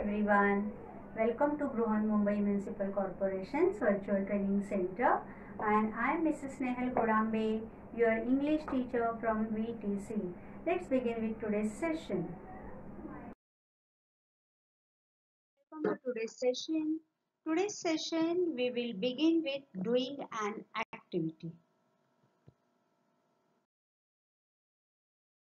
everyone. Welcome to Bruhan Mumbai Municipal Corporation's Virtual Training Center, and I am Mrs. Nehal Kodambe, your English teacher from VTC. Let's begin with today's session. Welcome to today's session. Today's session we will begin with doing an activity.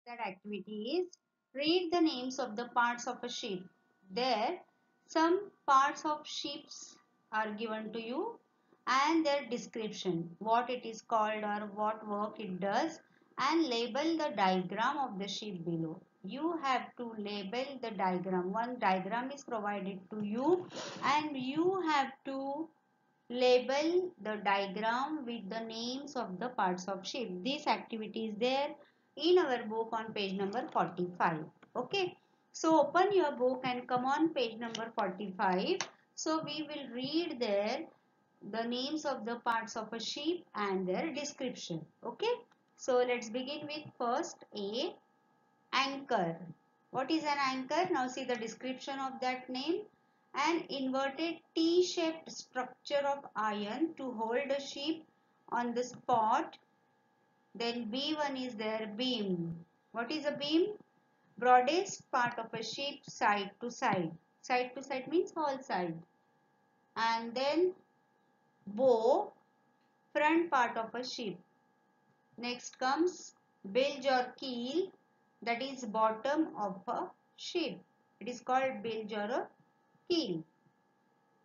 That activity is read the names of the parts of a sheep. There, some parts of sheeps are given to you and their description, what it is called or what work it does, and label the diagram of the sheep below. You have to label the diagram. One diagram is provided to you and you have to label the diagram with the names of the parts of sheep. This activity is there in our book on page number 45. Okay, so open your book and come on page number 45. So we will read there the names of the parts of a sheep and their description. Okay, so let's begin with first A, anchor. What is an anchor? Now see the description of that name. An inverted T-shaped structure of iron to hold a sheep on the spot. Then B1 is there, beam. What is a beam? Broadest part of a sheep side to side. Side to side means all side. And then bow, front part of a sheep. Next comes bilge or keel, that is bottom of a sheep. It is called bilge or a keel.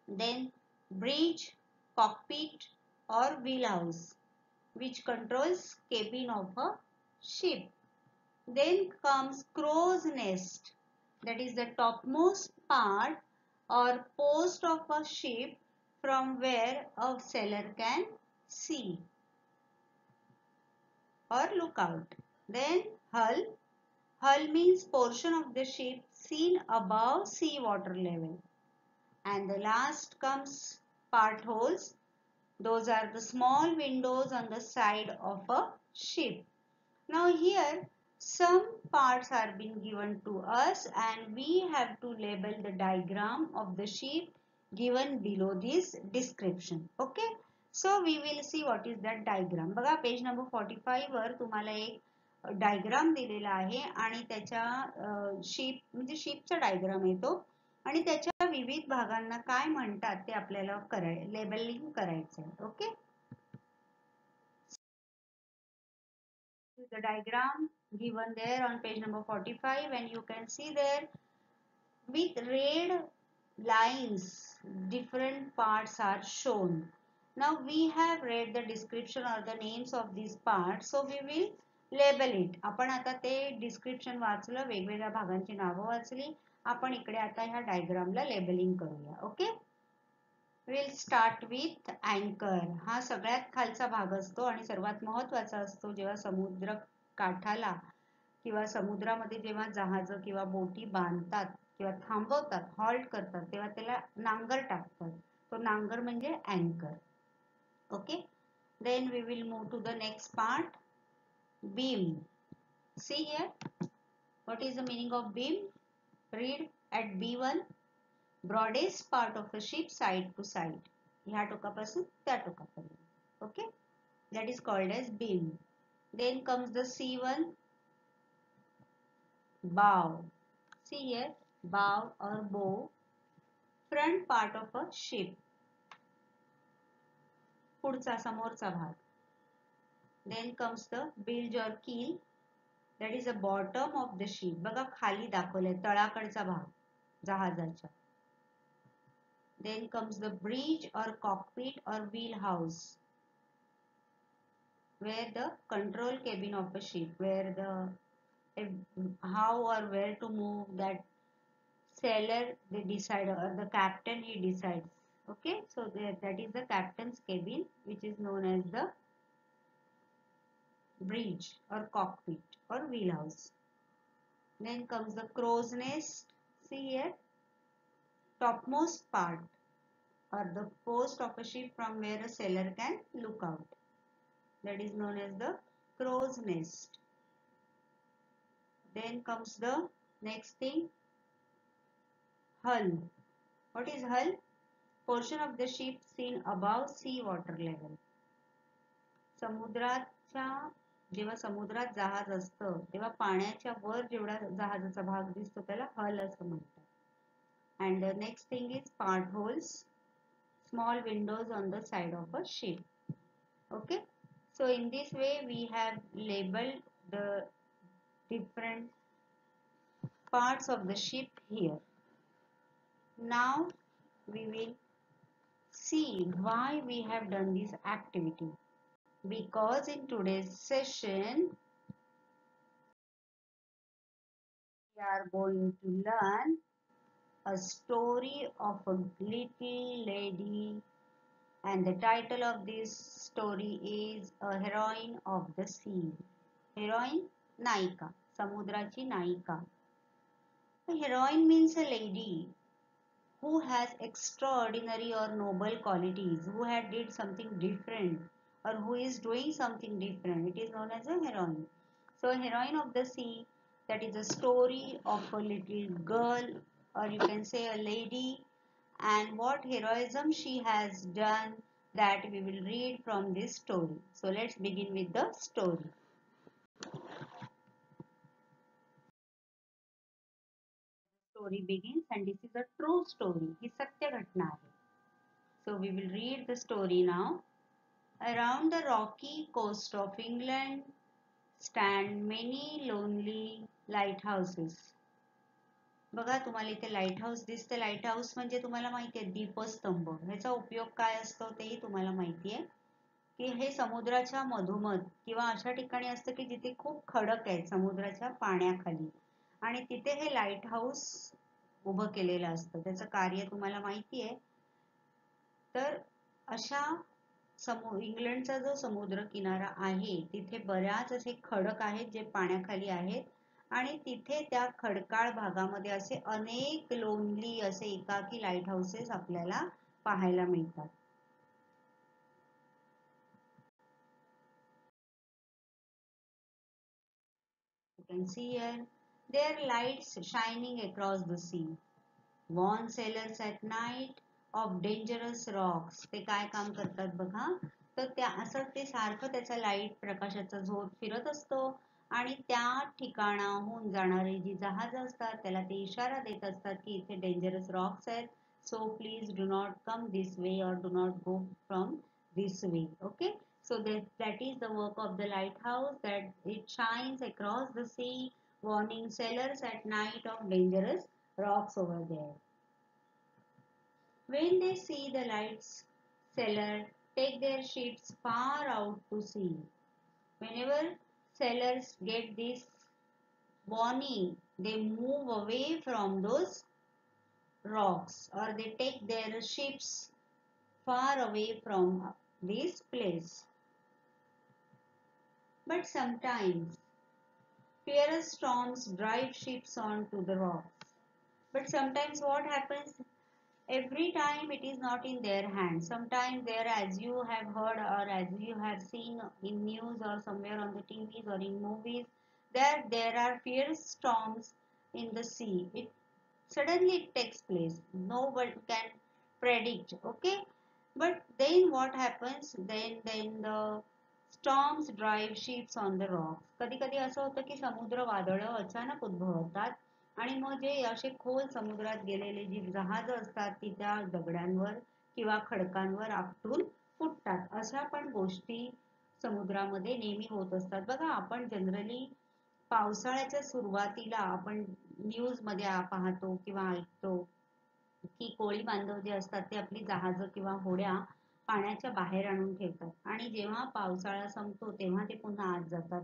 Then bridge, cockpit or wheelhouse, which controls cabin of a ship. Then comes crow's nest, that is the topmost part or post of a ship from where a sailor can see or look out. Then hull. Hull means portion of the ship seen above sea water level. And the last comes portholes. Those are the small windows on the side of a ship. Now here some parts are being given to us and we have to label the diagram of the ship given below this description. Okay. So we will see what is that diagram. बघा page number 45 वर तुम्हाला एक diagram दिलेला आहे आणि त्याच्या sheep म्हणजे शीपचा diagram येतो आणि त्याच्या विविध भागांना काय म्हणतात ते आपल्याला लेबलिंग करायचं आहे. Okay. The diagram given there on page number 45 and you can see there with red lines different parts are shown. Now we have read the description or the names of these parts, so we will label it. आपण आता ते description वाचलं, वेगवेगळ्या भागांची नावं वाचली. आपण इकडे आता ह्या डायग्रामला लेबलिंग करूया. Okay. We'll start with anchor. हा सगळ्यात खालचा भाग असतो आणि सर्वात महत्त्वाचा असतो जेव्हा समुद्र काठाला किंवा समुद्रामध्ये जेव्हा जहाज किंवा बोटी बांधतात किंवा थांबवतात, हॉल्ट करतात, तेव्हा त्याला नांगर टाकतात. तो नांगर म्हणजे अँकर. Okay. Then we will move to the next part. Beam. See here. What is the meaning of beam? Read at B1. Broadest part of a ship side to side. ह्या टोकापासून त्या टोकापर्यंत. Okay. That is called as beam. Then comes the C1. Bow. See here. Bow or bow. Front part of a ship. पुढचा समोरचा भाग. Then comes the bilge or keel. That is the bottom of the ship. बघा खाली दाखवलंय तळाकडचा भाग जहाजाच्या. Then comes the bridge or cockpit or wheelhouse, where the control cabin of a ship, where the how or where to move that sailor they decide or the captain he decides. Okay, so that is the captain's cabin, which is known as the bridge or cockpit or wheelhouse. Then comes the crow's nest. See here, topmost part or the post of a ship from where a sailor can look out. That is known as the crow's nest. Then comes the next thing, hull. What is hull? Portion of the ship seen above sea water level. समुद्राच्या जेव्हा समुद्रात जहाज असतं तेव्हा पाण्याच्या वर जेवढा जहाजाचा भाग दिसतो त्याला हल असं म्हणतात. And the next thing is part holes, small windows on the side of a ship. Okay, so in this way we have labeled the different parts of the ship here. Now we will see why we have done this activity. Because in today's session we are going to learn a story of a little lady, and the title of this story is A Heroine of the Sea. Heroine, नायिका, समुद्राची नायिका. A heroine means a lady who has extraordinary or noble qualities, who had did something different or who is doing something different. It is known as a heroine. So a heroine of the sea, that is a story of a little girl, or you can say a lady, and what heroism she has done, that we will read from this story. So let's begin with the story. Story begins, and this is a true story. ही सत्य घटना आहे. So we will read the story now. Around the rocky coast of England stand many lonely lighthouses. बघा तुम्हाला इथे light house दिसते. Light house म्हणजे तुम्हाला माहिती आहे दीपस्तंभ. ह्याचा उपयोग काय असतो तेही तुम्हाला माहिती आहे की हे समुद्राच्या मधोमध किंवा अशा ठिकाणी असतं की जिथे खूप खडक आहे समुद्राच्या पाण्याखाली, आणि तिथे हे लाईट हाऊस उभं केलेलं असतं. त्याचं कार्य तुम्हाला माहिती आहे. तर अशा इंग्लंडचा जो समुद्र किनारा आहे तिथे बऱ्याच असे खडक आहेत जे पाण्याखाली आहेत, आणि तिथे त्या खडकाळ भागामध्ये असे अनेक लोनली असे एकाकी लाईट हाऊसेस आपल्याला पाहायला मिळतात. You can see here their lights shining across the sea, warn sailors at night of dangerous rocks. ते काय काम करतात बघा, तर त्या असं ते सारखं त्याचा लाईट प्रकाशाचा झोत फिरत असतो आणि त्या ठिकाणाहून जाणारी जी जहाज असतात त्याला ते इशारा देत असतात की इथे डेंजरस रॉक्स आहेत, so please do not come this way or do not go from this way. Okay, so that is the work of the lighthouse, that it shines across the sea, warning sailors at night of dangerous rocks over there. When they see the lights, sailors take their ships far out to sea. Whenever sailors get this warning, they move away from those rocks, or they take their ships far away from this place. But sometimes fierce storms drive ships onto the rocks. But sometimes what happens? Every time it is not in their hands. Sometimes there, as you have heard or as you have seen in news or somewhere on the TVs or in movies, that there are fierce storms in the sea. It suddenly it takes place. Nobody can predict. Okay, but then what happens? Then the storms drive ships on the rocks. कधी कधी असं होतं की समुद्र वादळ अचानक उद्भवतात आणि मग जे असे खोल समुद्रात गेलेले जी जहाज असतात ती त्या दगडांवर किंवा खडकांवर आपटून फुटतात. अशा पण गोष्टी समुद्रामध्ये नेहमी होत असतात. बघा, आपण जनरली पावसाळ्याच्या सुरुवातीला आपण न्यूज मध्ये पाहतो किंवा ऐकतो की कोळी बांधव जे असतात ते आपली जहाज किंवा होड्या पाण्याच्या बाहेर आणून ठेवतात आणि जेव्हा पावसाळा संपतो तेव्हा ते पुन्हा आत जातात.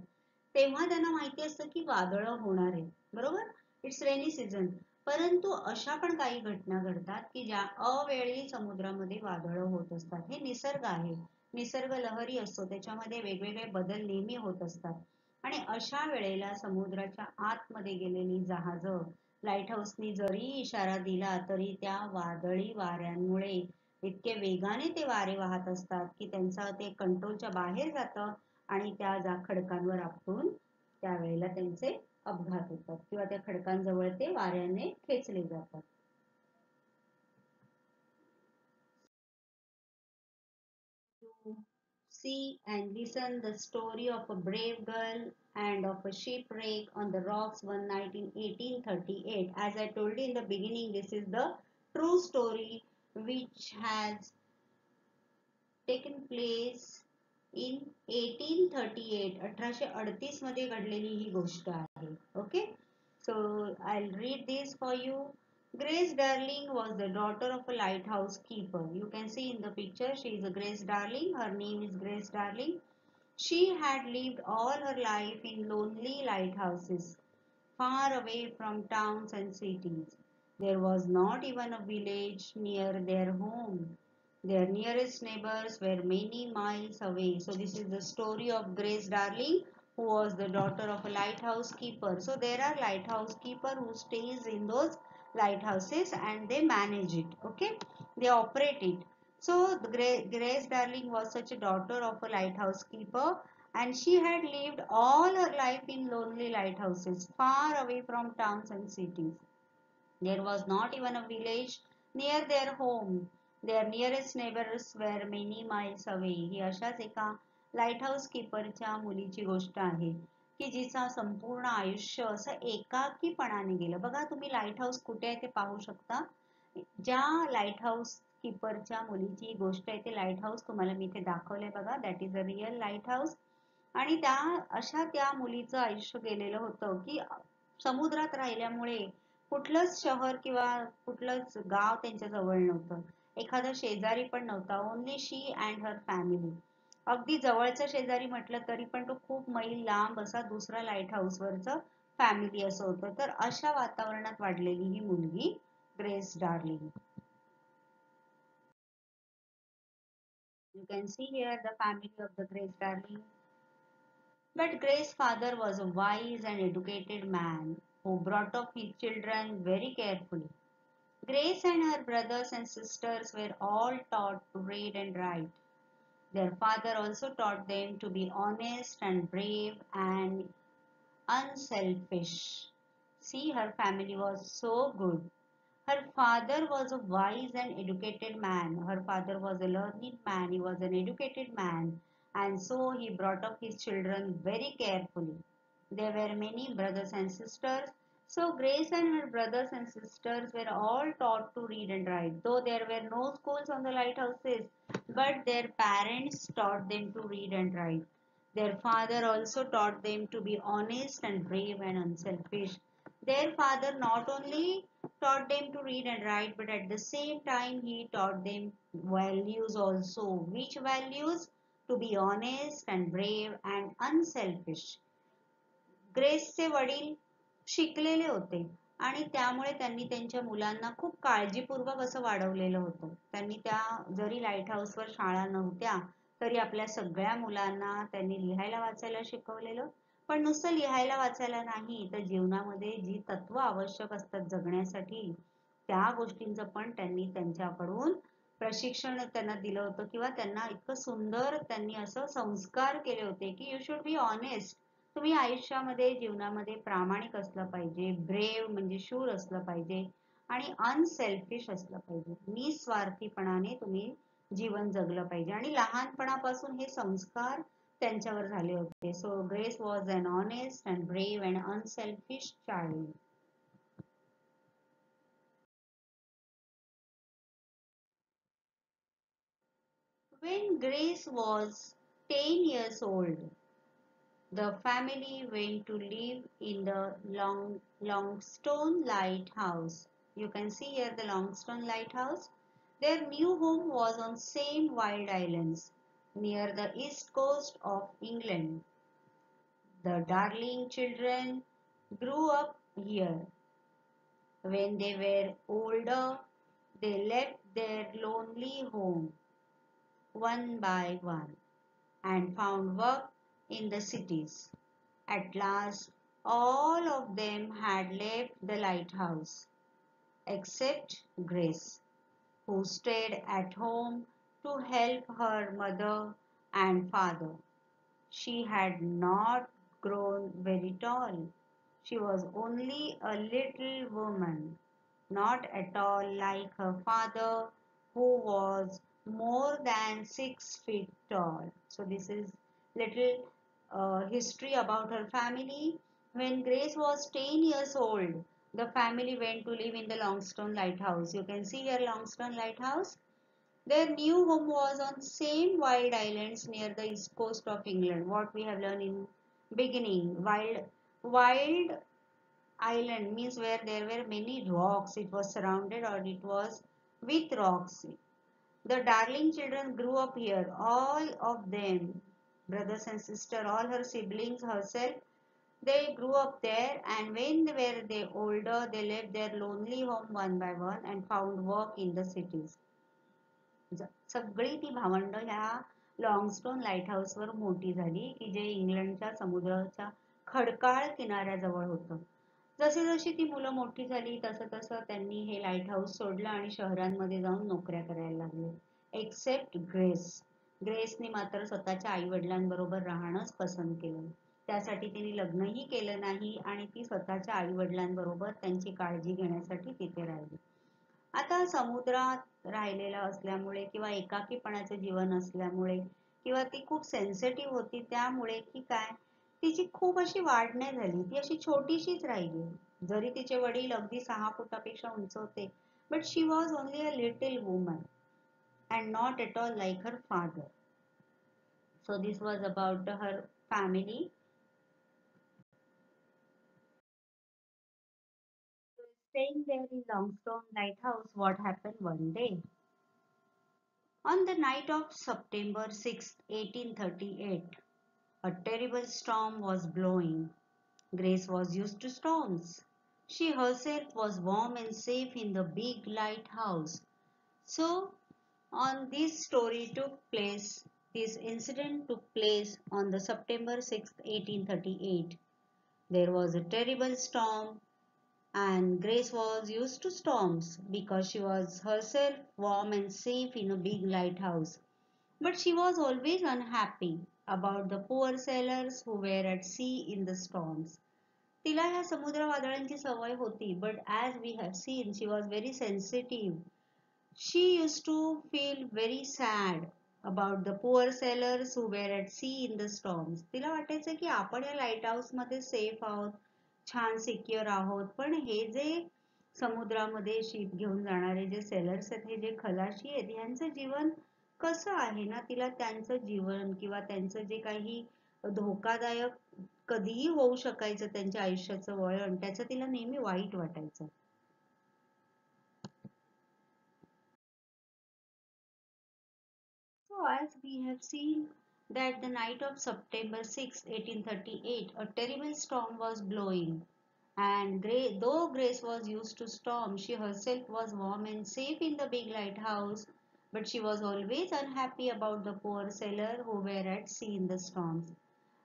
तेव्हा त्यांना माहिती असतं की वादळ होणार आहे, बरोबर, इट्स रेनी सीझन. परंतु अशा पण काही घटना घडतात की ज्या अवेळी समुद्रामध्ये वादळ होत असतात. हे निसर्ग आहे, निसर्ग लहरी असतो, त्याच्यामध्ये वेगवेगळे बदल नेहमी होत असतात. आणि अशा वेळेला समुद्राच्या आतमध्ये गेलेली जहाज लाईट हाऊसनी जरी इशारा दिला तरी त्या वादळी वाऱ्यांमुळे इतके वेगाने ते वारे वाहत असतात की त्यांचा ते कंट्रोलच्या बाहेर जातं आणि त्या खडकांवर आपटून त्यावेळेला त्यांचे अपघात होतात किंवा त्या खडकांजवळ ते वाऱ्याने खेचले जातात. see and listen the story of a brave girl and of a shipwreck on the rocks one night in 1838. As I told you in the beginning, this is the true story which has taken place in 1838. 1838 मध्ये घडलेली ही गोष्ट आहे. Okay, so I'll read this for you. Grace Darling was the daughter of a lighthouse keeper. You can see in the picture she is a Grace Darling. Her name is Grace Darling. She had lived all her life in lonely lighthouses, far away from towns and cities. There was not even a village near their home. Their nearest neighbors were many miles away. So this is the story of Grace Darling, who was the daughter of a lighthouse keeper. So there are lighthouse keeper who stays in those lighthouses and they manage it. Okay, they operate it. So the Grace Darling was such a daughter of a lighthouse keeper, and she had lived all her life in lonely lighthouses, far away from towns and cities. There was not even a village near their home. Their nearest neighbors were many miles away. ही अशाच एका lighthouse कीपरच्या मुलीची गोष्ट आहे की जिचा संपूर्ण आयुष्य असं एकाकीपणाने गेलं. बघा तुम्ही लाईट हाऊस कुठे आहे ते पाहू शकता. ज्या लाईट हाऊस कीपरच्या मुलीची गोष्ट आहे ते लाईट हाऊस तुम्हाला मी इथे दाखवलंय बघा. That is a real light house. आणि त्या मुलीचं आयुष्य गेलेलं होतं की समुद्रात राहिल्यामुळे कुठलंच शहर किंवा कुठलंच गाव त्यांच्या जवळ नव्हतं. एखादा शेजारी पण नव्हता. Only she and her family. अगदी जवळचा शेजारी म्हटलं तरी पण तो खूप मैल लांब असा दुसरा लाईट हाऊस वरचं फॅमिली असं होतं. तर अशा वातावरणात वाढलेली ही मुलगी grace darling. You can see here the family of the grace darling. But Grace's father was a wise and educated man who brought up his children very carefully. Grace and her brothers and sisters were all taught to read and write. Their father also taught them to be honest and brave and unselfish. See, her family was so good. Her father was a wise and educated man. Her father was a learned man. He was an educated man. And so he brought up his children very carefully. There were many brothers and sisters. So Grace and her brothers and sisters were all taught to read and write. Though there were no schools on the lighthouses, but their parents taught them to read and write. Their father also taught them to be honest and brave and unselfish. Their father not only taught them to read and write, but at the same time he taught them values also. Which values? To be honest and brave and unselfish. ग्रेसचे वडील शिकलेले होते आणि त्यामुळे त्यांनी त्यांच्या मुलांना खूप काळजीपूर्वक असं वाढवलेलं होतं. त्यांनी त्या जरी लाईट हाऊसवर शाळा नव्हत्या तरी आपल्या सगळ्या मुलांना त्यांनी लिहायला वाचायला शिकवलेलं. पण नुसतं लिहायला वाचायला नाही तर जीवनामध्ये जी तत्व आवश्यक असतात जगण्यासाठी त्या गोष्टींचं पण त्यांनी त्यांच्याकडून प्रशिक्षण त्यांना दिलं होतं किंवा त्यांना इतकं सुंदर त्यांनी असं संस्कार केले होते की यू शुड बी ऑनेस्ट. तुम्ही आयुष्यामध्ये जीवनामध्ये प्रामाणिक असलं पाहिजे. ब्रेव म्हणजे शूर असलं पाहिजे आणि अनसेल्फिश असलं पाहिजे. निस्वार्थीपणाने तुम्ही जीवन जगलं पाहिजे आणि लहानपणापासून हे संस्कार त्यांच्यावर झाले होते. So Grace was an honest and brave and unselfish child. When Grace was 10 years old, the family went to live in the Longstone Lighthouse. You can see here the Longstone Lighthouse. Their new home was on same Wild Islands near the east coast of England. The Darling children grew up here. When they were older, they left their lonely home one by one and found work in the cities. At last, all of them had left the lighthouse, except Grace, who stayed at home to help her mother and father. She had not grown very tall. She was only a little woman, not at all like her father, who was more than 6 feet tall. So this is little history about her family. When Grace was 10 years old, the family went to live in the Longstone Lighthouse. You can see here Longstone Lighthouse. Their new home was on same wild islands near the east coast of England. What we have learned in beginning, wild island means where there were many rocks. It was surrounded or it was with rocks. The darling children grew up here, all of them, brothers and sisters, all her siblings, herself. They grew up there, and when they were older, they left their lonely home one by one and found work in the cities. सगळी ती भावंड ह्या लॉंगस्टोन light हाऊसवर मोठी झाली की जे इंग्लंडच्या समुद्राच्या खडकाळ किनाऱ्याजवळ होतं. जशी जशी ती मुलं मोठी झाली तसं तसं त्यांनी हे लाईट हाऊस सोडलं आणि शहरांमध्ये जाऊन नोकऱ्या करायला लागले. Accept grace. ग्रेसने मात्र स्वतःच्या आई वडिलांबरोबर राहणंच पसंत केलं. त्यासाठी तिने लग्नही केलं नाही आणि ती स्वतःच्या आई वडिलांबरोबर त्यांची काळजी घेण्यासाठी तिथे राहिली. आता समुद्रात राहिलेला असल्यामुळे किंवा एकाकीपणाचं जीवन असल्यामुळे किंवा ती खूप सेन्सिटिव्ह होती त्यामुळे की काय तिची खूप अशी वाढ नाही झाली. ती अशी छोटीशीच राहिली. जरी तिचे वडील अगदी 6 फुटापेक्षा उंच होते, but she was only a little woman and not at all like her father. So this was about her family. Staying there in Longstone Lighthouse, what happened one day? On the night of September 6, 1838, a terrible storm was blowing. Grace was used to storms. She herself was warm and safe in the big lighthouse. So, on this story took place, this incident took place on the September 6, 1838. There was a terrible storm and Grace was used to storms because she was herself warm and safe in a big lighthouse. But she was always unhappy about the poor sailors who were at sea in the storms. तिला ह्या समुद्र वादळांची सवय होती, but as we have seen, she was very sensitive. She used to feel very sad about the poor sailors who were at sea in the storms. तिला वाटायचं की आपण या लाईट हाऊस मध्ये सेफ आहोत, छान सिक्युअर आहोत, पण हे जे समुद्रामध्ये शिप घेऊन जाणारे जे सेलर्स आहेत, हे जे खलाशी आहेत, यांचं जीवन कसं आहे ना, तिला त्यांचं जीवन किंवा त्यांचं जे काही धोकादायक कधीही होऊ शकायचं त्यांच्या आयुष्याचं वळण, त्याचं तिला नेहमी वाईट वाटायचं. So, as we have seen that the night of September 6, 1838, a terrible storm was blowing. And though Grace was used to storm, she herself was warm and safe in the big lighthouse, but she was always unhappy about the poor sailor who were at sea in the storms.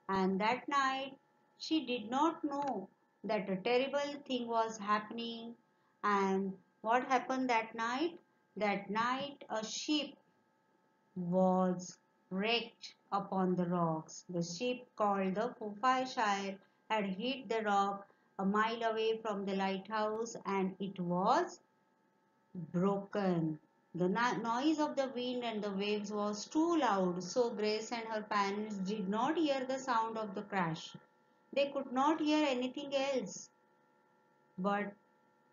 And that night, she did not know that a terrible thing was happening. And what happened that night? That night, a ship was wrecked upon the rocks. The ship called the Forfarshire had hit the rock a mile away from the lighthouse and it was broken. The noise of the wind and the waves was too loud, so Grace and her parents did not hear the sound of the crash. They could not hear anything else. But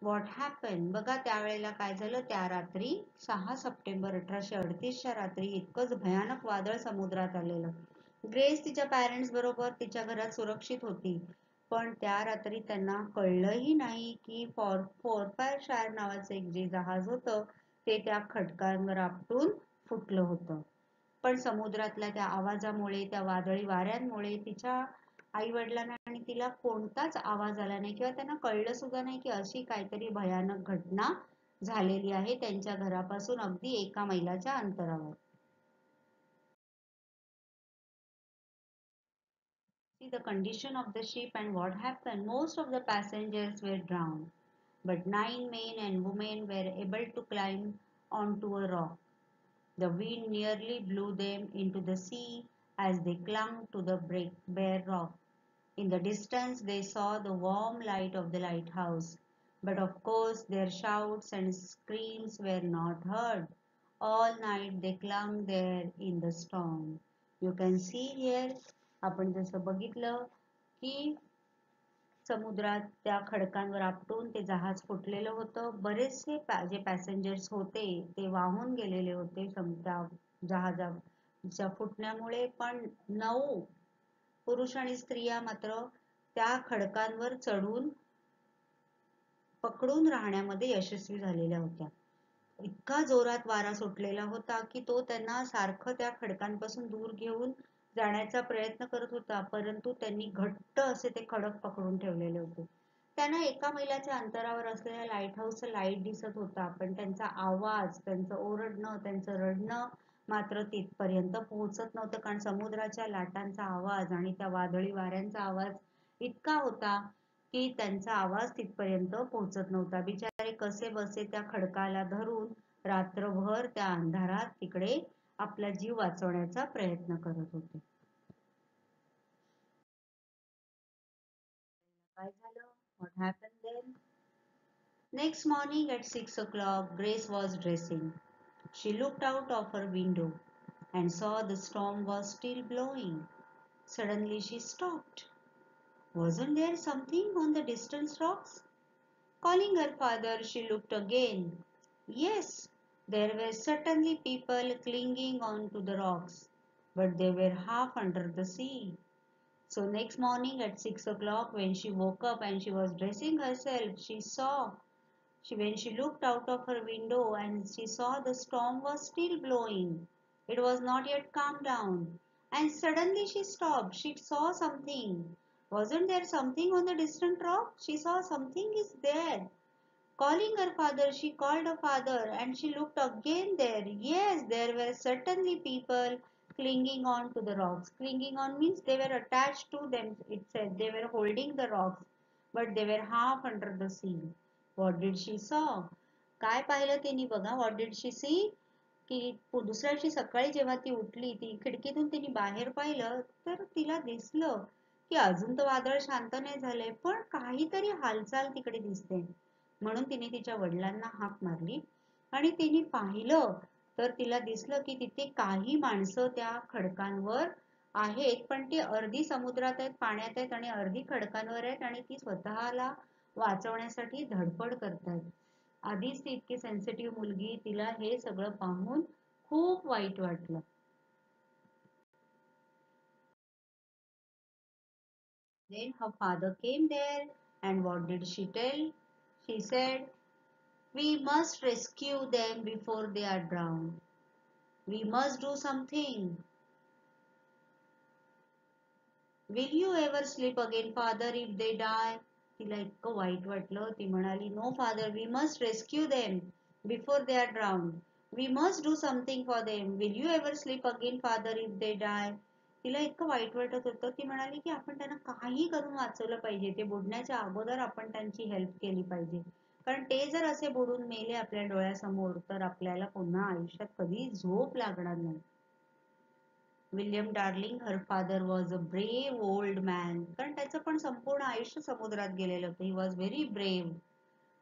what happened? बघा त्यावेळेला काय झालं, त्या रात्री 6 September 1838च्या रात्री इतकंच भयानक वादळ समुद्रात आलेलं. ग्रेस तिच्या पॅरेंट्स बरोबर तिच्या घरात सुरक्षित होती, पण त्या रात्री त्यांना कळलंही नाही की फॉरफायरशायर नावाचं एक जे जहाज होतं ते त्या खडकांवर आपटून फुटलं होतं. पण समुद्रातल्या त्या आवाजामुळे, त्या वादळी वाऱ्यांमुळे तिच्या आई वडिलांना आणि तिला कोणताच आवाज आला नाही किंवा त्यांना कळलं सुद्धा नाही की अशी काहीतरी भयानक घटना झालेली आहे त्यांच्या घरापासून अगदी 1 मैलाच्या अंतरावर. See the condition of the ship and what happened. Most of the passengers were drowned, but 9 men and women were able to climb onto a rock. The wind nearly blew them into the sea as they clung to the bare rock. In the distance, they saw the warm light of the lighthouse, but of course, their shouts and screams were not heard. All night they clung there in the storm. You can see here, आपण जसं बघितलं की समुद्रात त्या खडकांवर आपटून ते जहाज फुटलेलं होतं. बरेचसे जे पॅसेंजर्स होते ते वाहून गेलेले होते त्या जहाजाच्या फुटण्यामुळे. पण 9 पुरुष आणि स्त्रिया मात्र त्या खडकांवर चढून पकडून राहण्यामध्ये यशस्वी झालेल्या होत्या. इतका जोरात वारा सुटलेला होता की तो त्यांना सारखं त्या खडकांपासून दूर घेऊन जाण्याचा प्रयत्न करत होता, परंतु त्यांनी घट्ट असे ते खडक पकडून ठेवलेले होते. त्यांना एका मैलाच्या अंतरावर असलेल्या लाईट हाऊसचा लाईट दिसत होता, पण त्यांचा आवाज, त्यांचं ओरडणं, त्यांचं रडणं मात्र तिथपर्यंत पोहोचत नव्हतं, कारण समुद्राच्या लाटांचा आवाज आणि त्या वादळी वाऱ्यांचा आवाज इतका होता की त्यांचा आवाज तिथपर्यंत पोहोचत नव्हता. बिचारे कसे बसे त्या खडकाला धरून रात्रभर त्या अंधारात तिकडे आपला जीव वाचवण्याचा प्रयत्न करत होते. काय झालं? What happened then? Next morning at 6 o'clock, Grace was dressing. She looked out of her window and saw the storm was still blowing. Suddenly she stopped. Wasn't there something on the distant rocks? Calling her father, she looked again. Yes, there were certainly people clinging on to the rocks, but they were half under the sea. So next morning at 6 o'clock, when she woke up and she was dressing herself, when she looked out of her window and she saw the storm was still blowing. It was not yet calmed down. And suddenly she stopped. She saw something. Wasn't there something on the distant rock? She saw something is there. Calling her father, she called her father and she looked again there. Yes, there were certainly people clinging on to the rocks. Clinging on means they were attached to them. It said they were holding the rocks, but they were half under the sea. What did she saw? काय पाहिलं तिने बघा. What did she see? की दुसऱ्या दिवशी सकाळी जेव्हा ती उठली, ती खिडकीतून तिने बाहेर पाहिलं तर तिला दिसलं की अजून तर वादळ शांत नाही झालंय, पण काहीतरी हालचाल तिकडे दिसते. म्हणून तिने तिच्या वडिलांना हाक मारली आणि तिने पाहिलं तर तिला दिसलं की तिथे काही माणसं त्या खडकांवर आहेत, पण ती अर्धी समुद्रात आहेत, पाण्यात आहेत आणि अर्धी खडकांवर आहेत आणि ती स्वतःला वाचवण्यासाठी धडपड करतायत. आधीच ती इतकी सेन्सिटिव्ह मुलगी, तिला हे सगळं पाहून खूप वाईट वाटलं. Then her father came there and what did she tell? She said, "We must rescue them before they are drowned. We must do something. Will you ever sleep again, father, if they die?" तिला इतकं white वाटलं. ती म्हणाली, "No, father, we must rescue them before they are drowned. We must do something for them. Will you ever sleep again, father, if they die?" तिला इतकं white वाटत होतं. ती म्हणाली की आपण त्यांना काही करून वाचवलं पाहिजे. ते बुडण्याच्या अगोदर आपण त्यांची हेल्प केली पाहिजे. कारण ते जर असे बुडून मेले आपल्या डोळ्यासमोर तर आपल्याला पुन्हा आयुष्यात कधी झोप लागणार नाही. William darling, her father was a brave old man. कारण त्याचं पण संपूर्ण आयुष्य समुद्रात गेलेलं होतं. He was very brave.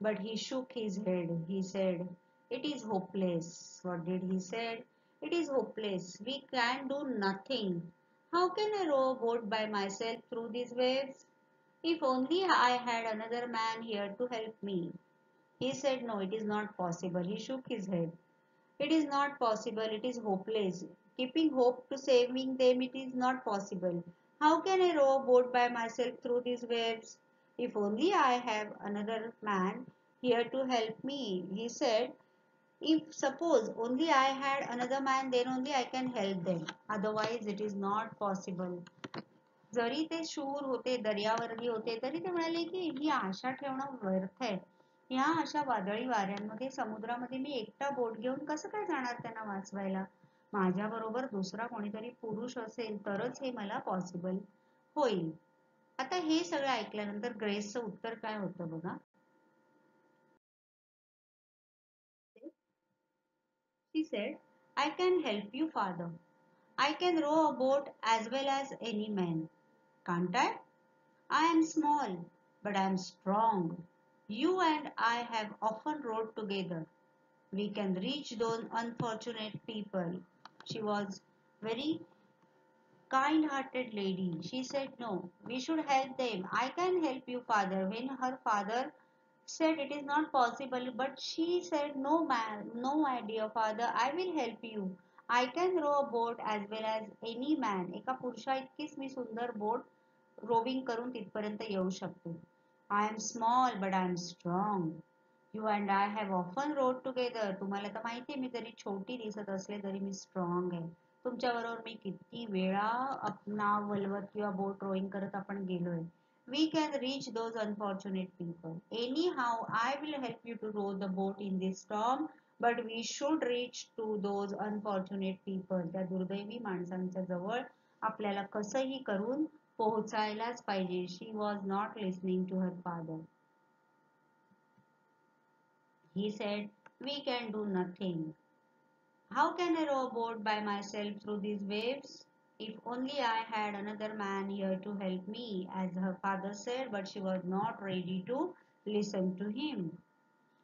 But he shook his head. He said, "It is hopeless." What did he said? "It is hopeless. We can do nothing. How can I row a boat by myself through these waves? If only I had another man here to help me." He said, "No, it is not possible." He shook his head. "It is not possible. It is hopeless. Keeping hope to saving them, it is not possible. How can I row a boat by myself through these waves? If only I have another man here to help me." He said, "If suppose only I had another man, then only I can help them. Otherwise, it is not possible." जरी ते शूर होते, दर्यावर्दी होते, तरी ते म्हणाले की ही आशा ठेवणं व्यर्थ आहे. ह्या अशा वादळी वाऱ्यांमध्ये समुद्रामध्ये मी एकटा बोट घेऊन कसं काय जाणार त्यांना वाचवायला? माझ्या बरोबर दुसरा कोणीतरी पुरुष असेल तरच हे मला पॉसिबल होईल. आता हे सगळं ऐकल्यानंतर ग्रेसचं उत्तर काय होतं बघा. She said, "I can help you, father. I can row a boat as well as any man. Can't I? I am small, but I am strong. You and I have often rowed together. We can reach those unfortunate people. She was very kind-hearted lady. She said, no, we should help them. I can help you, father. When her father said it is not possible, but she said, no, man, no, my dear father, I will help you. I can row a boat as well as any man. एका पुरुषा इतकीच मी सुंदर boat roving करून तिथपर्यंत येऊ शकते. I am small, but I am strong. You and I have often rowed together. तुम्हाला तर माहिती आहे मी जरी छोटी दिसत असले तरी मी स्ट्रॉंग आहे. तुमच्याबरोबर मी किती वेळा नाव वलवत किंवा बोट रोईंग करत आपण गेलोय. We can reach those unfortunate people. Anyhow, I will help you to row the boat in this storm, but we should reach to those unfortunate people. त्या दुर्दैवी माणसांच्या जवळ आपल्याला कसंही करून पोहोचायलाच पाहिजे. She was not listening to her father. He said, we can do nothing. How can I row a boat by myself through these waves? If only I had another man here to help me, as her father said, but she was not ready to listen to him.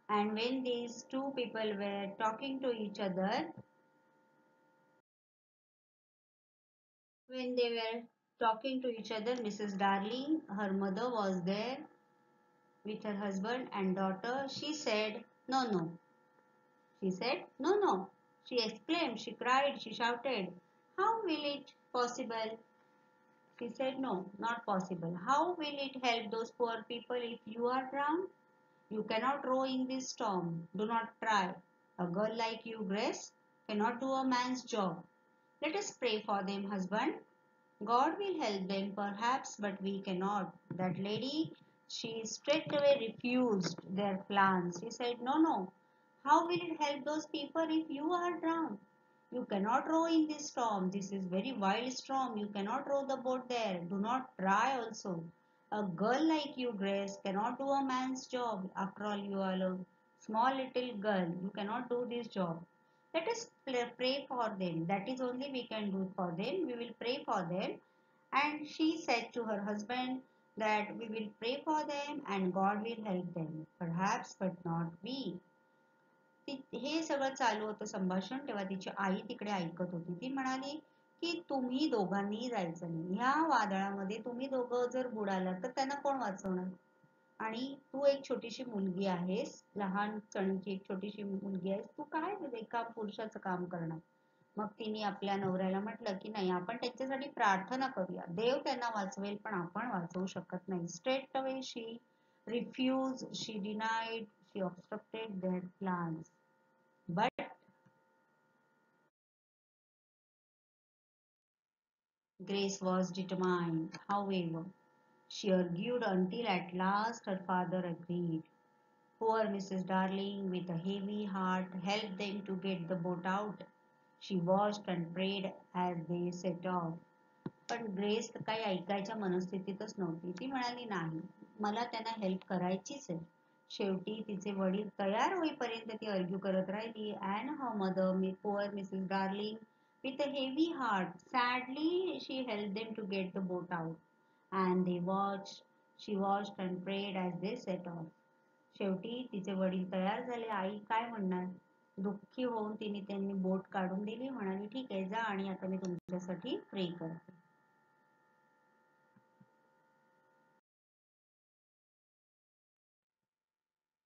And when these two people were talking to each other, when they were talking to each other, Mrs. Darling, her mother, was there with her husband and daughter. She said, no, no. She said, no, no. She exclaimed, she cried, she shouted, how will it possible? She said, no, not possible. How will it help those poor people if you are drowned? You cannot row in this storm. Do not try. A girl like you, Grace, cannot do a man's job. Let us pray for them, husband. God will help them perhaps, but we cannot. That lady, she straightway refused their plans. She said, no, no. How will it help those people if you are drowned? You cannot row in this storm. This is very wild storm. You cannot row the boat there. Do not try also. A girl like you, Grace, cannot do a man's job. After all, you are a small little girl. You cannot do this job. Let us pray for them. That is only we can do for them. We will pray for them. And she said to her husband that we will pray for them and God will help them. Perhaps, but not we. हे सगळं चालू होतं संभाषण तेव्हा तिची आई तिकडे ऐकत होती. ती म्हणाली की तुम्ही दोघांनी जायचं नाही. ह्या वादळामध्ये तुम्ही दोघं जर बुडालात तर त्यांना कोण वाचवणार? आणि तू एक छोटीशी मुलगी आहेस, लहान चणीची एक छोटीशी मुलगी आहेस, तू काय एका पुरुषाचं काम करणार? मग तिने आपल्या नवऱ्याला म्हटलं की नाही, आपण त्यांच्यासाठी प्रार्थना करूया, देव त्यांना वाचवेल, पण आपण वाचवू शकत नाही. Straight away she refuse, she denied, she obstructed their plans. But Grace was determined. However, she argued until at last her father agreed. Poor Mrs. Darling, with a heavy heart, helped them to get the boat out. She watched and prayed as they set off. पण grace काही ऐकायच्या मनस्थितीतच नव्हती. ती म्हणाली नाही, मला त्यांना help करायचीच आहे. शेवटी तिचे वडील तयार होईपर्यंत ती आर्ग्यू करत राहिली. And her mother, poor Mrs darling, with a heavy heart, sadly she helped them to get the boat out. And she watched and prayed as they set off. शेवटी तिचे वडील तयार झाले. आई काय म्हणणार? दुःखी होऊन त्यांनी बोट काढून दिली. म्हणाली ठीक आहे, जा आणि आता मी तुमच्यासाठी प्रे करते.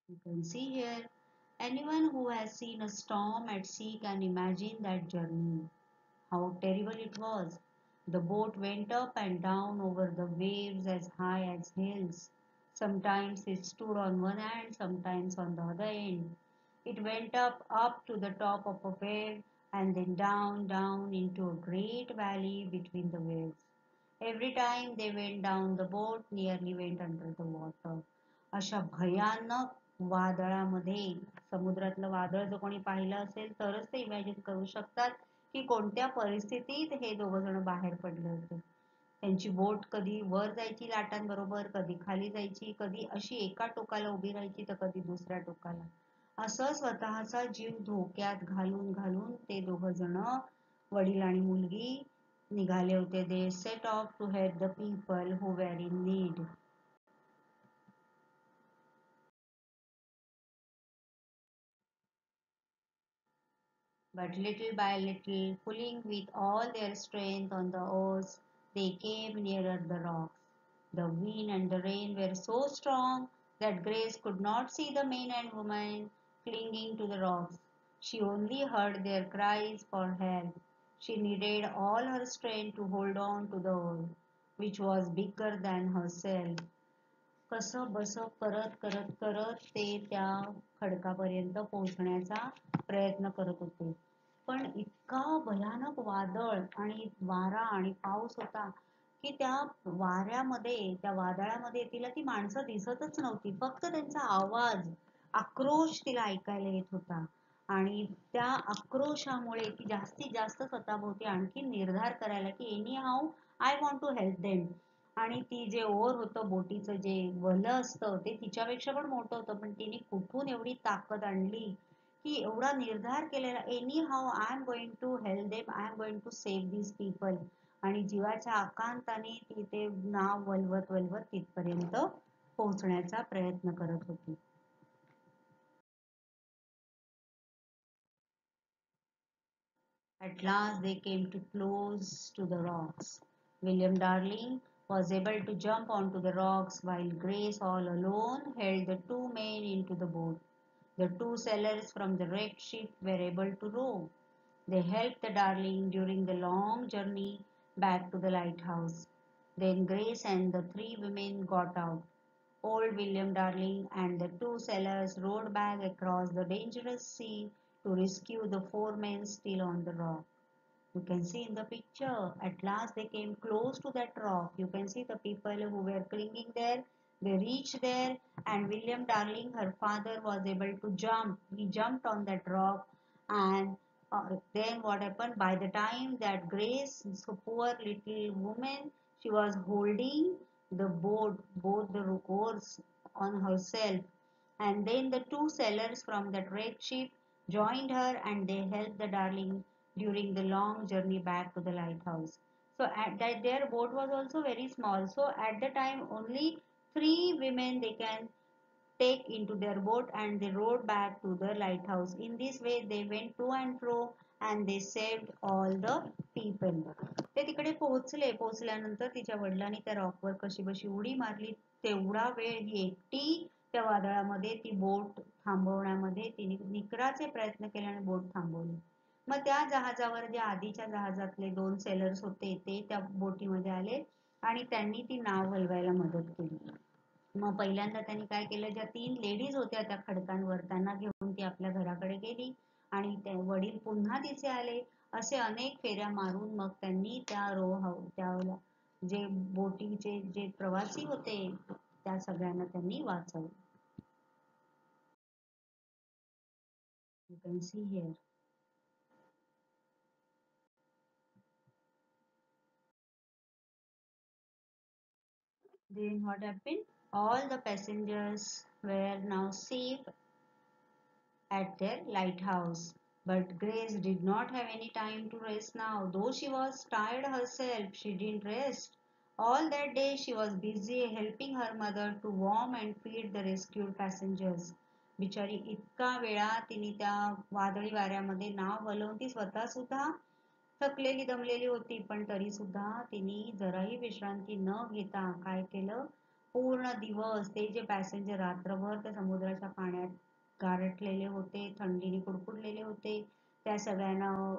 You can see here, anyone who has seen a storm at sea can imagine that journey. How terrible it was. The boat went up and down over the waves as high as hills. Sometimes it stood on one end, sometimes on the other end. It went up to the top of a wave and then down into a great valley between the waves. Every time they went down, the boat nearly went under the water. अशा भयानक वादळामध्ये, समुद्रातलं वादळ जर कोणी पाहिलं असेल तरच ते imagine करू शकतात की कोणत्या परिस्थितीत हे दोघ जण बाहेर पडले होते. त्यांची बोट कधी वर जायची लाटांबरोबर, कधी खाली जायची, कधी अशी एका टोकाला उभी राहायची तर कधी दुसऱ्या टोकाला. असं स्वतःचा जीव धोक्यात घालून घालून ते दोघ जण, वडील आणि मुलगी, निघाले होते. They set off to help the people who were in need. But little by little, pulling with all their strength on the oars, they came nearer the rocks. The wind and the rain were so strong that Grace could not see the men and women clinging to the rocks. She only heard their cries for help. She needed all her strength to hold on to the oar, which was bigger than herself. कसं बसं करत करत करत ते त्या खडकापर्यंत पोहोचण्याचा प्रयत्न करत होते. पण इतका भयानक वादळ आणि वारा आणि पाऊस होता की त्या वाऱ्यामध्ये त्या वादळामध्ये तिला ती माणसं दिसतच नव्हती. फक्त त्यांचा आवाज, आक्रोश तिला ऐकायला येत होता. आणि त्या आक्रोशामुळे ती जास्तीत जास्त स्वतःभोवती आणखी निर्धार करायला की anyhow I want to help them. आणि ती जे ओर होतं बोटीचं जे वलं असतं ते तिच्यापेक्षा पण मोठं होतं, पण तिने कुठून एवढी ताकद आणली की एवढा निर्धार केलेला anyhow I am going to help them, I am going to save these people. आणि जीवाच्या आकांताने ती ते नाव वलवत वलवत तिथपर्यंत पोहोचण्याचा प्रयत्न करत होती. At last they came too close to the rocks. William Darling was able to jump onto the rocks while Grace all alone held the two men into the boat. The two sailors from the wrecked ship were able to row. They helped the Darling during the long journey back to the lighthouse. Then Grace and the three women got out. Old William Darling and the two sailors rowed back across the dangerous sea to rescue the four men still on the rock. You can see in the picture, at last they came close to that rock. You can see the people who were clinging there. They reached there, and William Darling, her father, was able to jump. He jumped on that rock, and then what happened? By the time that Grace, so poor little woman, she was holding the boat, both the oars on herself. And then the two sailors from that wrecked ship joined her and they helped the Darling during the long journey back to the lighthouse. So at that their boat was also very small. So at the time only three women they can take into their boat and they rowed back to the lighthouse. In this way they went to and fro and they saved all the people. ते तिकडे पोहोचले. पोहोचल्यानंतर तिच्या वडिलांनी त्या रॉकवर कशी बशी उडी मारली. तेवढा वेळ ही एकटी त्या वादळामध्ये ती बोट थांबवण्यामध्ये तिने निकराचे प्रयत्न केले आणि बोट थांबवली. मग त्या जहाजावर जे आधीच्या जहाजातले दोन सेलर्स होते ते त्या बोटीमध्ये आले आणि त्यांनी ती नाव हलवायला मदत केली. मग पहिल्यांदा त्यांनी काय केलं, ज्या तीन लेडीज होत्या त्या खडकांवर त्यांना घेऊन ती आपल्या घराकडे गेली आणि ते वडील पुन्हा तिचे आले. असे अनेक फेऱ्या मारून मग त्यांनी त्या जे बोटीचे जे प्रवासी होते त्या सगळ्यांना त्यांनी वाचवलं. You can see here. Then what happened? All the passengers were now safe at their lighthouse. But Grace did not have any time to rest now. Though she was tired herself, she didn't rest. All that day she was busy helping her mother to warm and feed the rescued passengers. बिचारी इतका वेळा तिने त्या वादळी वाऱ्यामध्ये नाव हलवून ती स्वतः सुद्धा थकलेली दमलेली होती, पण तरी सुद्धा तिने जराही विश्रांती न घेता काय केलं, पूर्ण दिवस ते जे पॅसेंजर रात्रभर त्या समुद्राच्या पाण्यात गारठलेले होते, थंडीने कुडकुडलेले होते, त्या सगळ्यांना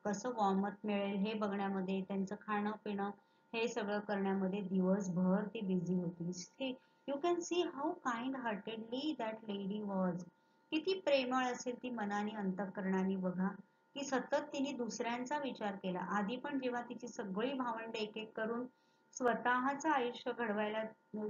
कसं वॉर्मअप मिळेल हे बघण्यामध्ये, त्यांचं खाणं पिणं हे सगळं करण्यामध्ये दिवसभर ती बिझी होती. You can see how kind heartedly that lady was. किती प्रेमळ असेल ती मनाने अंतःकरणाने बघा, की सतत तिने दुसऱ्यांचा विचार केला. आधी पण जेव्हा तिची सगळी भावंड एक एक करून स्वतःचं आयुष्य घडवायला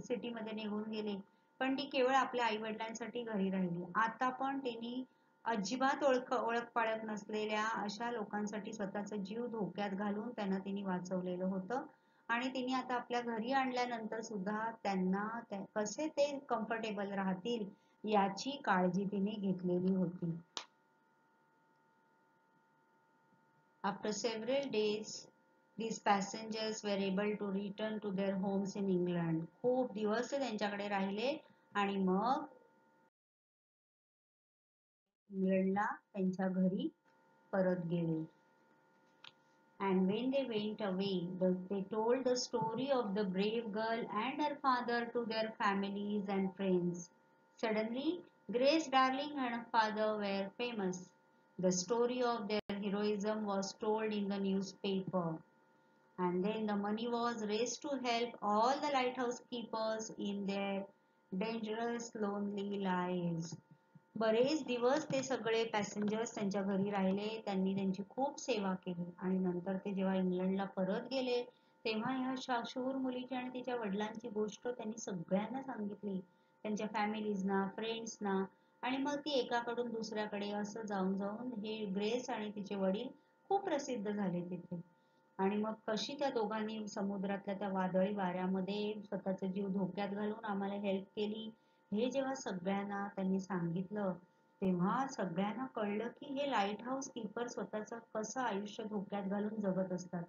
सिटीमध्ये निघून गेले, पण ती केवळ आपल्या आई वडिलांसाठी घरी राहिली. आता पण तिने अजिबात ओळख पाळख नसलेल्या अशा लोकांसाठी स्वतःचा जीव धोक्यात घालून त्यांना तिने वाचवलेलं होतं. आणि तिने आता आपल्या घरी आणल्यानंतर सुद्धा त्यांना कसे ते कम्फर्टेबल राहतील याची काळजी तिने घेतलेली होती. After several days, these passengers were able to return to their homes in England. खूप दिवस ते त्यांच्याकडे राहिले आणि मग इंग्लंडला त्यांच्या घरी परत गेले. And when they went away, they told the story of the brave girl and her father to their families and friends. Suddenly, Grace Darling and her father were famous. The story of their heroism was told in the newspaper. And then the money was raised to help all the lighthouse keepers in their dangerous, lonely lives. बरेच दिवस ते सगळे passengers त्यांच्या घरी राहिले. त्यांनी त्यांची खूप सेवा केली आणि नंतर ते जेव्हा इंग्लंडला परत गेले तेव्हा ह्या शूर मुलीची आणि तिच्या वडिलांची गोष्ट त्यांनी सगळ्यांना सांगितली, त्यांच्या फॅमिलीजना, फ्रेंड्सना. आणि मग ती एकाकडून दुसऱ्याकडे असं जाऊन जाऊन हे ग्रेस आणि तिचे वडील खूप प्रसिद्ध झाले तिथे. आणि मग कशी त्या दोघांनी समुद्रातल्या त्या वादळी वाऱ्यामध्ये स्वतःचा जीव धोक्यात घालून आम्हाला हेल्प केली, हे जेव्हा सगळ्यांना त्यांनी सांगितलं तेव्हा सगळ्यांना कळलं की हे लाईट हाऊस कीपर स्वतःचं कसं आयुष्य धोक्यात घालून जगत असतात.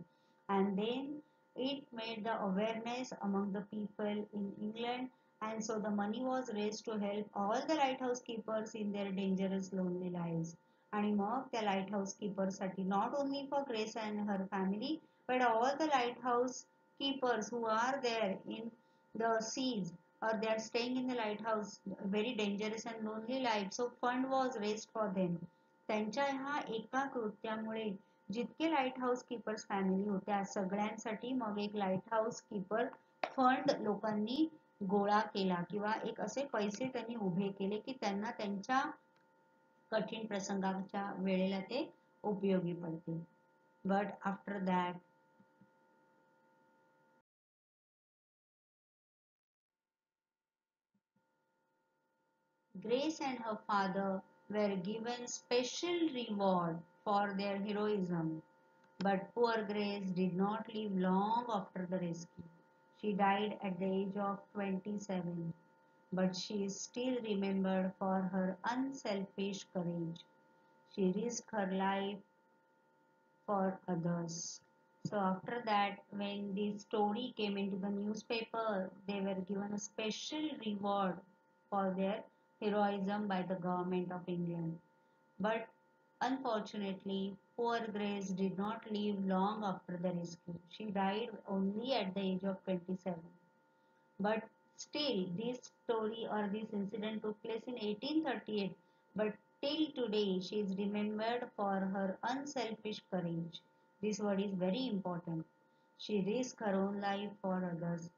And then it made the awareness among the people in England and so the money was raise to help all the lighthouse keepers in their dangerous lonely lives. आणि मग त्या लाईट हाऊस कीपर्ससाठी not only for Grace and her family but all the lighthouse keepers who are there in the seas or they are staying in the lighthouse, very dangerous and lonely life, so fund was raised for them. त्यांच्या ह्या एका कृत्यामुळे जितके light house keepers family होत्या सगळ्यांसाठी मग एक light house keeper fund लोकांनी गोळा केला किंवा एक असे पैसे त्यांनी उभे केले की त्यांना त्यांच्या कठीण प्रसंगाच्या वेळेला ते उपयोगी पडतील. But after that Grace and her father were given special reward for their heroism, but poor Grace did not live long after the rescue. She died at the age of 27, but she is still remembered for her unselfish courage. She risked her life for others. So after that, when this story came into the newspaper, they were given a special reward for their heroism by the government of England. But unfortunately, poor Grace did not live long after the rescue. She died only at the age of 27. But still, this story or this incident took place in 1838. But till today, she is remembered for her unselfish courage. This word is very important. She risked her own life for others.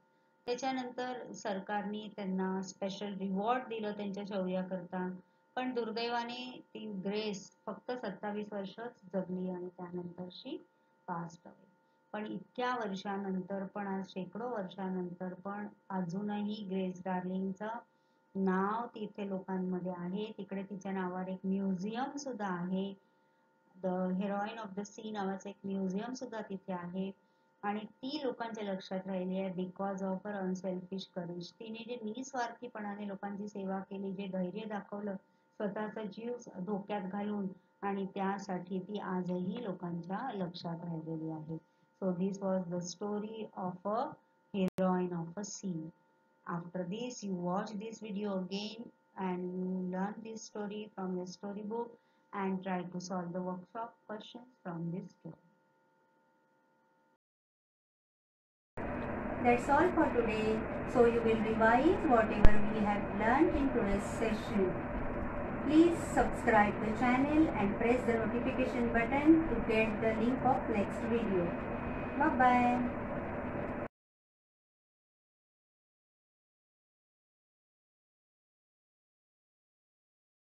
त्याच्यानंतर सरकारने त्यांना special reward दिलं त्यांच्या शौर्याकरता. पण दुर्दैवाने ती grace फक्त 27 वर्षच जगली आणि त्यानंतर शी पास्ट अवे. पण इतक्या वर्षानंतर पण आज शेकडो वर्षानंतर पण अजूनही ग्रेस डार्लिंगचं नाव तिथे लोकांमध्ये आहे. तिकडे तिच्या नावावर एक म्युझियम सुद्धा आहे. द हेरोईन ऑफ द सी नावाचं एक म्युझियम सुद्धा तिथे आहे आणि ती लोकांच्या लक्षात राहिली आहे बिकॉज ऑफ हर अनसेल्फिश करेज. तिने जे निस्वार्थीपणाने लोकांची सेवा केली, जे धैर्य दाखवलं स्वतःचा जीव धोक्यात घालून, आणि त्यासाठी ती आजही लोकांच्या लक्षात राहिलेली आहे. So this was the story of a heroine of a sea. After this, you watch this video again and you learn this story from your storybook and try to solve the workshop questions from this story. That's all for today. So you will revise whatever we have learned in today's session. Please subscribe the channel and press the notification button to get the link of next video. Bye bye.